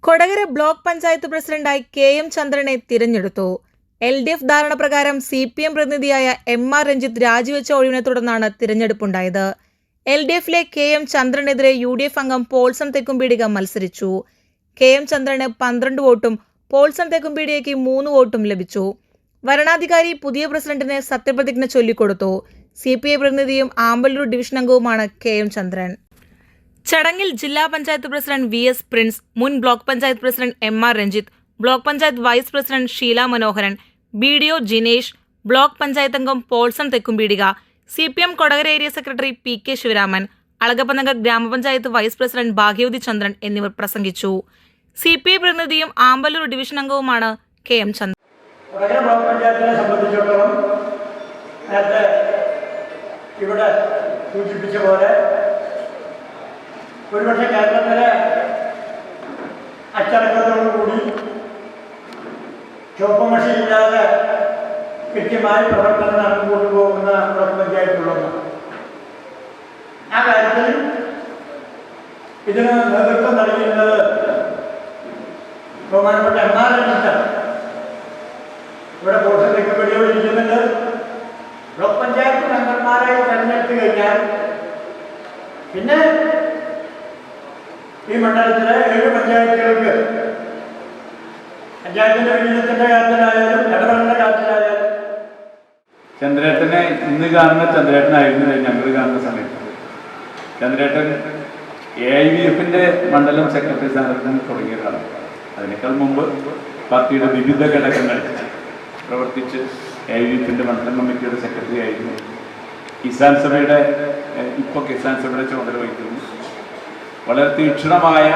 Kodakara block panchayat പ്രസിഡന്റായി K M. ചന്ദ്രനെ തിരഞ്ഞെടുത്തു. എൽ.ഡി.എഫ് ധാരണ പ്രകാരം സി.പി.എം പ്രതിനിധിയായ എം.ആർ. രഞ്ജിത്ത് രാജിവെച്ച ഒഴിവിനെ തുടർന്നാണ് തിരഞ്ഞെടുപ്പുണ്ടായത്. എൽ.ഡി.എഫിലെ കെ.എം. ചന്ദ്രനെതിരെ യു.ഡി.എഫ് അംഗം പോൾസൺ തെക്കുംപീടിക മത്സരിച്ചു. കെ.എം. ചന്ദ്രന് 12 വോട്ടും പോൾസൺ തെക്കുംപീടികയ്ക്ക് 3 വോട്ടും ലഭിച്ചു. വരണാധികാരി പുതിയ പ്രസിഡന്റിന് സത്യപ്രതിജ്ഞ ചൊല്ലിക്കൊടുത്തു. സി.പി.ഐ പ്രതിനിധിയും ആമ്പല്ലൂർ ഡിവിഷൻ അംഗവുമാണ് കെ.എം. ചന്ദ്രൻ. ചടങ്ങിൽ ജില്ലാ പഞ്ചായത്ത് പ്രസിഡന്റ് വി.എസ്. പ്രിൻസ്, മുൻ block panchayat president M R. Ranjith, block panchayat vice president Sheela Manoharan, BDO. Jinesh, block panchayat അംഗം Paulson Thekkumpeedika, CPM Kodakara area secretary P K. Sivaraman, Alagappanagar ഗ്രാമപഞ്ചായത്ത് വൈസ് പ്രസിഡന്റ് ഭാഗ്യവതി ചന്ദ്രൻ എന്നിവർ പ്രസംഗിച്ചു. സി.പി.ഐ പ്രതിനിധിയും ആമ്പല്ലൂർ ഡിവിഷൻ അംഗവുമാണ് കെ.എം. ചന്ദ്രൻ. ബ്ലോക്ക് പഞ്ചായത്തിനെ സംബന്ധിച്ചിടത്തോളം നേരത്തെ ഇവിടെ സൂചിപ്പിച്ച പോലെ ഒരുപക്ഷെ കേരളത്തിലെ അച്ചടക്കത്തോടുകൂടി ചുവപ്പ് മഷിയില്ലാതെ കൃത്യമായി പ്രവർത്തനം നടന്നുകൊണ്ടു പോകുന്ന ബ്ലോക്ക് പഞ്ചായത്തുള്ളത്. ആ കാര്യത്തിൽ ഇതിന് നേതൃത്വം നൽകുന്നത് ബഹുമാനപ്പെട്ട എം.ആർ. രഞ്ജിത്താണ്. ഇവിടെ പോൾസൺ തെക്കുംപീടികയിൽ ഇരിക്കുന്നുണ്ട്. ബ്ലോക്ക് പഞ്ചായത്ത് മെമ്പർമാരെ തെരഞ്ഞെടുത്തു കഴിഞ്ഞാൽ പിന്നെ ഈ മണ്ഡലത്തിലെ 7 പഞ്ചായത്തുകൾക്ക് പഞ്ചായത്തിന്റെ വികസനത്തിന്റെ കാര്യത്തിലായാലും ഇടപെടലിന്റെ കാര്യത്തിലായാലും ചന്ദ്രേട്ടനെ ഇന്ന് കാണുന്ന ചന്ദ്രേട്ടനായിരുന്നു ഞങ്ങൾ കാണുന്ന സമയത്ത്. ചന്ദ്രേട്ടൻ AIVF-ന്റെ മണ്ഡലം സെക്രട്ടറി സ്ഥാനത്ത് തുടങ്ങിയതാണ്. അതിനേക്കാൾ മുമ്പ് പാർട്ടിയുടെ വിവിധ ഘടകങ്ങളിൽ പ്രവർത്തിച്ച് AIVF-ന്റെ മണ്ഡലം കമ്മിറ്റിയുടെ സെക്രട്ടറി ആയിരുന്നു. കിസാൻ സഭയുടെ ചുമതല വഹിക്കുന്നു. വളരെ തീക്ഷ്ണമായ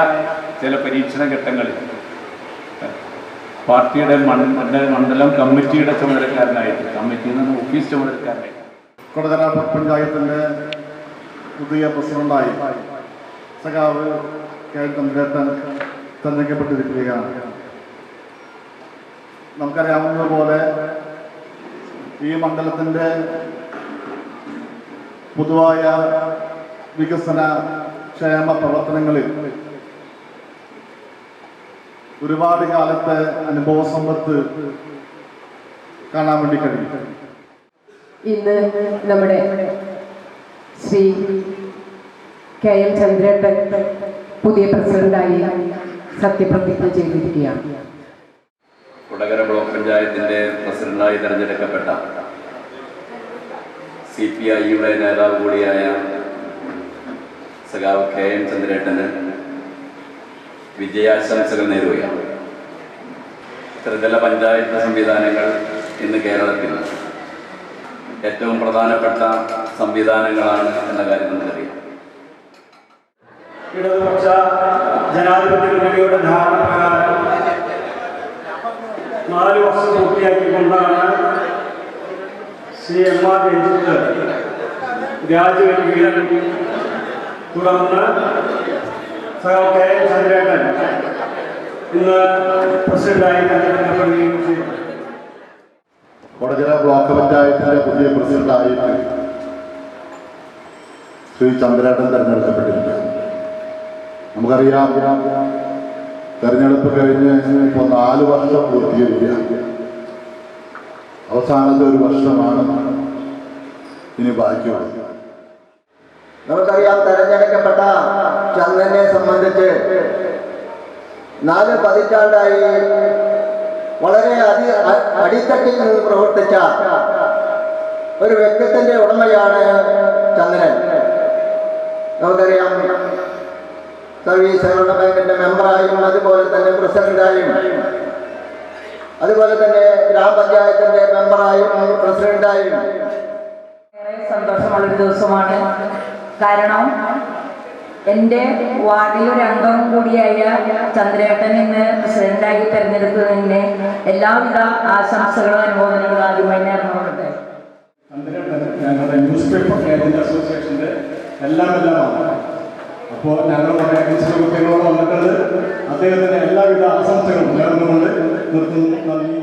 ചില പരീക്ഷണ ഘട്ടങ്ങളിൽ പാർട്ടിയുടെ മണ്ഡലം കമ്മിറ്റിയുടെ ചുമതലക്കാരനായിട്ട്, കമ്മിറ്റിയിൽ നിന്ന് ഓഫീസ് ചുമതലക്കാരനായിട്ട് കൊടകര പഞ്ചായത്തിൻ്റെ പുതിയ പ്രസിഡന്റായി സഖാവ് കെ.എം. ചന്ദ്രേട്ടൻ തെരഞ്ഞെടുക്കപ്പെട്ടിരിക്കുകയാണ്. നമുക്കറിയാവുന്നതുപോലെ ഈ മണ്ഡലത്തിൻ്റെ പൊതുവായ വികസന ക്ഷേമ പ്രവർത്തനങ്ങളിൽ ഒരുപാട് കാലത്തെ അനുഭവ സമ്പത്ത് കാണാൻ വേണ്ടി കഴിയും. ഇന്ന് നമ്മുടെ ശ്രീ കെ.എം. ചന്ദ്രേട്ടൻ പുതിയ പ്രസിഡന്റായി സത്യപ്രതിജ്ഞ ചെയ്തിരിക്കുകയാണ്. കൊടകര ബ്ലോക്ക് പഞ്ചായത്തിന്റെ പ്രസിഡന്റായി തെരഞ്ഞെടുക്കപ്പെട്ട CPI-യുടെ നേതാവ് കൂടിയായ സഖാവ് കെ.എം. ചന്ദ്രേട്ടന് വിജയാശംസകൾ നേരുകയാണ്. ത്രിതല പഞ്ചായത്ത് സംവിധാനങ്ങൾ ഇന്ന് കേരളത്തിൽ ഏറ്റവും പ്രധാനപ്പെട്ട സംവിധാനങ്ങളാണ് എന്ന കാര്യം നമുക്കറിയാം. ഇടതുപക്ഷ ജനാധിപത്യ മുന്നണിയുടെ ധാരണ പ്രകാരം 4 വർഷം പൂർത്തിയാക്കിക്കൊണ്ടാണ് ശ്രീ എം.ആർ. രഞ്ജിത്ത് രാജിവെക്കുകയും തുടർന്ന് സഖാവ് കെ.എം. ചന്ദ്രേട്ടൻ ഇന്ന് പ്രസിഡന്റായി തെരഞ്ഞെടുക്കപ്പെടുകയും ചെയ്തു. കൊടകര ബ്ലോക്ക് പഞ്ചായത്തിൻ്റെ പുതിയ പ്രസിഡന്റായിട്ട് ശ്രീ ചന്ദ്രേട്ടൻ തെരഞ്ഞെടുക്കപ്പെട്ടിട്ടുണ്ട്. നമുക്കറിയാം, തെരഞ്ഞെടുപ്പ് കഴിഞ്ഞ് ഇപ്പോൾ 4 വർഷം പൂർത്തീകരിക്കുക. അവസാനത്തെ ഒരു വർഷമാണ് ഇനി ബാക്കിയുള്ളത്. നമുക്കറിയാം, തെരഞ്ഞെടുക്കപ്പെട്ട ചന്ദ്രനെ സംബന്ധിച്ച് 4 പതിറ്റാണ്ടായി വളരെ അടിത്തട്ടിൽ നിന്ന് പ്രവർത്തിച്ച ഒരു വ്യക്തിത്വത്തിന്റെ ഉടമയാണ് ചന്ദ്രൻ. നമുക്കറിയാം, സർവീസ് സഹകരണ ബാങ്കിന്റെ മെമ്പറായും അതുപോലെ തന്നെ പ്രസിഡന്റായും അതുപോലെ തന്നെ ഗ്രാമപഞ്ചായത്തിന്റെ മെമ്പറായും പ്രസിഡന്റായും സന്തോഷമുള്ളൊരു ദിവസമാണ്. കാരണം എൻ്റെ വാർഡിലൊരു അംഗം കൂടിയായ ചന്ദ്രേട്ടൻ ഇന്ന് പ്രസിഡന്റായി തെരഞ്ഞെടുത്തതിന് എല്ലാവിധ ആശംസകളും അനുമോദനങ്ങളും ആദ്യമായി നേർന്നുകൊള്ളട്ടെ. ചന്ദ്രേട്ടൻ ഞങ്ങളുടെ ന്യൂസ് പേപ്പർ ഏജന്റ് അസോസിയേഷൻ്റെ എല്ലാമാണ്. അപ്പോൾ ഞങ്ങൾ കുറേ കുട്ടികളോട് വന്നിട്ടുണ്ട്. അദ്ദേഹത്തിന് എല്ലാവിധ ആശംസകളും നേർന്നുകൊണ്ട് നിർത്തുന്നു. നന്ദി.